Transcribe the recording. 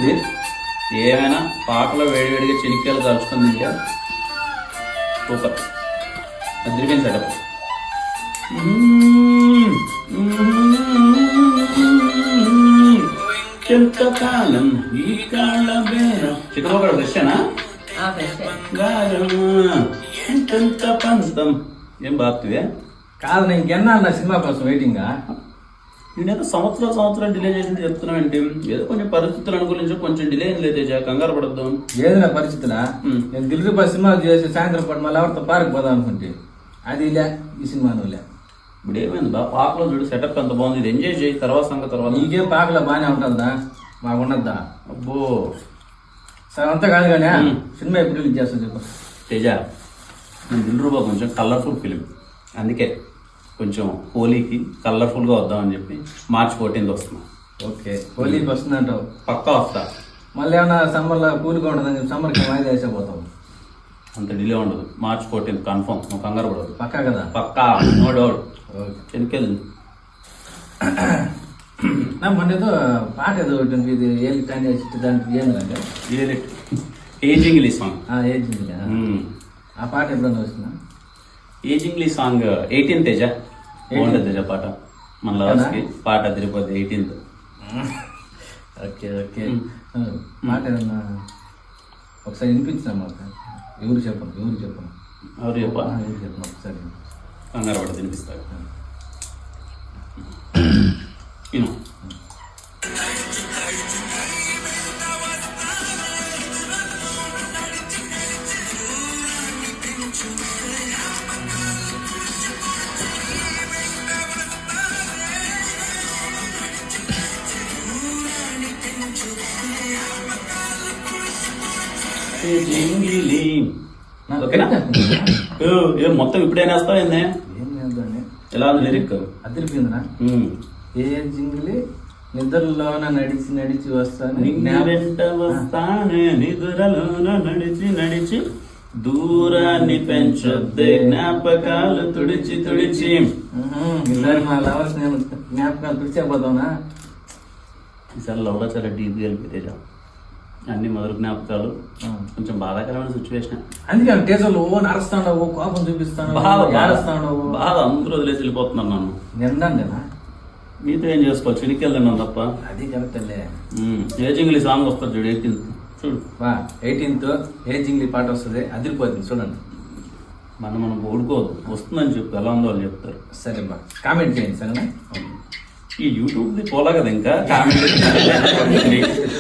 ఇది ఏమైనా పాటలో వేడివేడిగా చెనిక్కాయలు కలుసుకొని తింటే సూపర్. అదిరిపోయింది సెటప్. ఎంతకాలం ఈ కాళ్ళ బేరం. చికెన్ ఒకటి ఫ్రెషేనా? ఎంత పంతం ఏం బాగుతుంది కాదు. నేను ఇంకెన్నా అన్న సినిమా కోసం వెయిటింగ్. నేనేదో సంవత్సరం డిలే చేసింది చెప్తున్నానండి. ఏదో కొంచెం పరిస్థితులు అనుకూలించి కొంచెం డిలే అయింది. లేదు కంగారు పడద్దు. ఏది నా పరిస్థితులా? నేను దిల్రూపా సినిమా చేసి సాయంత్రం పాటు మళ్ళీ ఎవరితో పార్క్ పోదాం అనుకుంటే అది లే, ఈ సినిమా నువ్వులే. ఇప్పుడు ఏమైంది బా పాకలో చూడు సెటప్ ఎంత బాగుంది. ఇది ఎంజాయ్ చేయి. తర్వాత సంగతి తర్వాత. నీకేం పాకలో బాగానే ఉంటుందా? మాకు ఉండద్దా? అబ్బో సరే అంతా కాదు కానీ సినిమా ఎప్పుడు రిలీజ్ చేస్తా చెప్పు. తేజ, నేను దిల్రూపా కొంచెం కలర్ఫుల్ ఫిలిం, అందుకే కొంచెం హోలీకి కలర్ఫుల్గా వద్దామని చెప్పి March 14th వస్తున్నా. ఓకే, హోలీకి వస్తుందంటావు? పక్కా వస్తా. మళ్ళీ ఏమన్నా సమ్మర్లో కూల్గా ఉంటుందని చెప్పి సమ్మర్కి వాయిదా వేసేపోతావు. అంత డిలే ఉండదు. March 14th confirm. నువ్వు కంగారు పడదు. పక్కా కదా? పక్కా, నో డౌట్. ఓకే, చెనికెళ్ళి మొన్న ఏదో పాట ఏదో ఇది ఏలి టైం దానికి ఏంటంటే ఏజింగ్లీ సాంగ్. ఏజింగ్. ఆ పాట ఎప్పుడన్నా వస్తుందా? ఏజింగ్లీ సాంగ్ 18th తేజ. బాగుంటుంది తేజ పాట. మన లాస్ట్కి పాట తిరుపతి 18th. Okay okay. మాట ఏదన్నా ఒకసారి వినిపించిన మాట. ఎవరు చెప్పను ఎవరు చెప్పను ఒకసారి కంగారు పడ తినిపిస్తాడు. ఏం మొత్తం ఇప్పుడైనా వస్తావు ఏంది? ఏం లేదండి. ఎలా ఉంది లిరిక్? అదిరిపోయిందినా? ఏ జింగిలి నిద్రలోన నడిచి నడిచి వస్తాను, వెంట వస్తానే నిద్రలోన నడిచి నడిచి దూరాన్ని పెంచొద్దే జ్ఞాపకాలు తుడిచి తుడిచి. మా లవర్స్ నేను జ్ఞాపకాలు తుడిచేపోతావునా? ఈసారి లవ్లో చాలా డీప్గా వెళ్ళిపోతే అన్ని మొదలు జ్ఞాపకాలు. కొంచెం బాధాకరమైన సిచ్యువేషన్. అందుకే టేజర్లు ఓ నరుస్తాడవు, కోపం చూపిస్తాను, ఏడుస్తాడవు, బాధ అందరూ వదిలేసి వెళ్ళిపోతున్నాను. నన్ను నిందండినా మీతో ఏం చేసుకోవచ్చు? వెనకెళ్ళాను తప్ప. అది కరెక్టలే. ఏజింగ్లీ సాంగ్ వస్తుంది చూడు 18th. చూడు 18th ఏజింగ్లీ పాట వస్తుంది, అదిరిపోతుంది చూడండి. మనం ఓడుకోవద్దు, వస్తుందని చెప్పు. ఎలా ఉందో వాళ్ళు చెప్తారు. సరే బా, కామెంట్ చేయండి సరేనా? ఈ యూట్యూబ్ది పోలా కదా ఇంకా కామెంట్